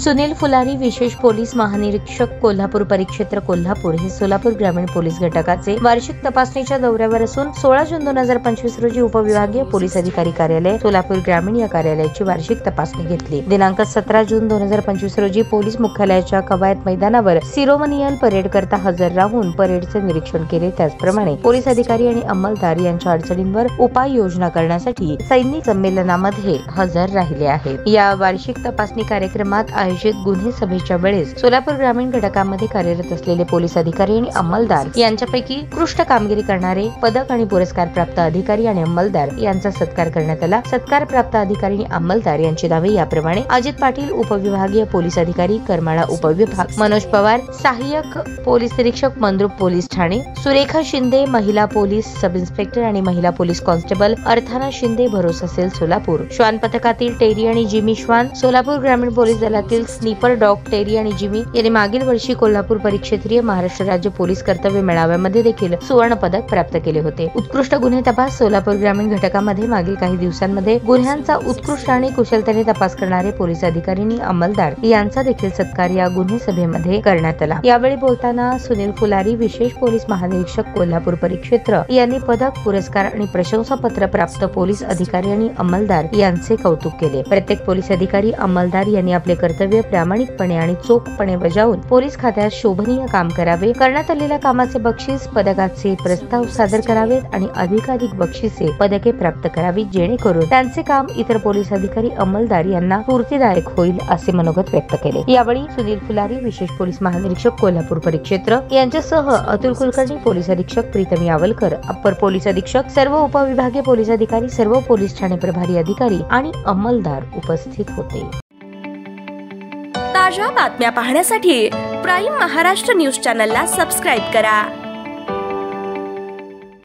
सुनील फुलारी, विशेष पोलीस महानिरीक्षक कोल्हापूर परिक्षेत्र कोल्हापूर हे सोलापूर ग्रामीण पोलीस घटकाचे वार्षिक तपासणीच्या दौऱ्यावर असून 16 जून 2025 रोजी उपविभागीय पोलीस अधिकारी कार्यालय सोलापूर ग्रामीण या कार्यालयाची वार्षिक तपासणी घेतली। दिनांक 17 जून 2025 रोजी पोलीस मुख्यालयाच्या कवायत मैदानावर सिरोमनियल परेड करता हजर राहून परेडचे निरीक्षण केले। त्याचप्रमाणे पोलीस अधिकारी आणि अंमलदार यांच्या अडचणींवर उपाययोजना करण्यासाठी सैनिक संमेलनामध्ये हजर राहिले आहेत। या वार्षिक तपासणी कार्यक्रमात आयोजित गुन्हे सभेच्या वेळेस सोलापूर ग्रामीण घटकामध्ये कार्यरत असलेले पोलीस अधिकारी आणि अंमलदार यांच्यापैकी उत्कृष्ट कामगिरी करणारे पदक आणि पुरस्कार प्राप्त अधिकारी आणि अंमलदार यांचा सत्कार करण्यात आला। सत्कार प्राप्त अधिकारी आणि अंमलदार यांची नावे याप्रमाणे: अजित पाटील, उपविभागीय पोलीस अधिकारी करमाळा उपविभाग; मनोज पवार, सहाय्यक पोलीस निरीक्षक मंद्रुप पोलीस ठाणे; सुरेखा शिंदे, महिला पोलीस सब इन्स्पेक्टर आणि महिला पोलीस कॉन्स्टेबल; अर्थाना शिंदे, भरोसा सेल सोलापूर; श्वान पथकातील टेरी आणि जिमी श्वान; सोलापूर ग्रामीण पोलीस दलातील स्नीपर डॉग टेरी आणि जिमी यांनी मागील वर्षी कोल्हापूर परिक्षेत्रीय महाराष्ट्र राज्य पोलीस कर्तव्य मेळाव्यामध्ये देखील सुवर्ण पदक प्राप्त केले होते। उत्कृष्ट गुन्हे तपास सोलापूर ग्रामीण घटकामध्ये मागील काही दिवसांमध्ये गुन्ह्यांचा उत्कृष्ट आणि कुशलतेने तपास करणारे पोलीस अधिकारी आणि अंमलदार यांचा देखील सत्कार या गुन्हे सभेमध्ये करण्यात आला। यावेळी बोलताना सुनील फुलारी, विशेष पोलीस महानिरीक्षक कोल्हापूर परिक्षेत्र यांनी पदक, पुरस्कार आणि प्रशंसापत्र प्राप्त पोलीस अधिकारी आणि अंमलदार यांचे कौतुक केले। प्रत्येक पोलीस अधिकारी, अंमलदार यांनी आपले कर्तव्य प्रामाणिकपणे आणि चोखपणे बजावून पोलीस खात्यात शोभनीय काम करावे। करण्यात आलेल्या कामाचे बक्षीस, पदकाचे प्रस्ताव सादर करावेत आणि अधिकाधिक बक्षिसे, पदके प्राप्त करावी, जेणेकरून त्यांचे काम इतर पोलीस अधिकारी, अंमलदार यांना स्फूर्तिदायक होईल असे मनोगत व्यक्त केले। यावेळी सुनील फुलारी, विशेष पोलीस महानिरीक्षक कोल्हापूर परिक्षेत्र यांच्यासह अतुल कुलकर्णी, पोलीस अधीक्षक प्रीतम यावलकर, अप्पर पोलीस अधीक्षक, सर्व उपविभागीय पोलीस अधिकारी, सर्व पोलीस ठाणे प्रभारी अधिकारी आणि अंमलदार उपस्थित होते। ताज्या बातम्या पाहण्यासाठी प्राईम महाराष्ट्र न्यूज चॅनलला सबस्क्राईब करा।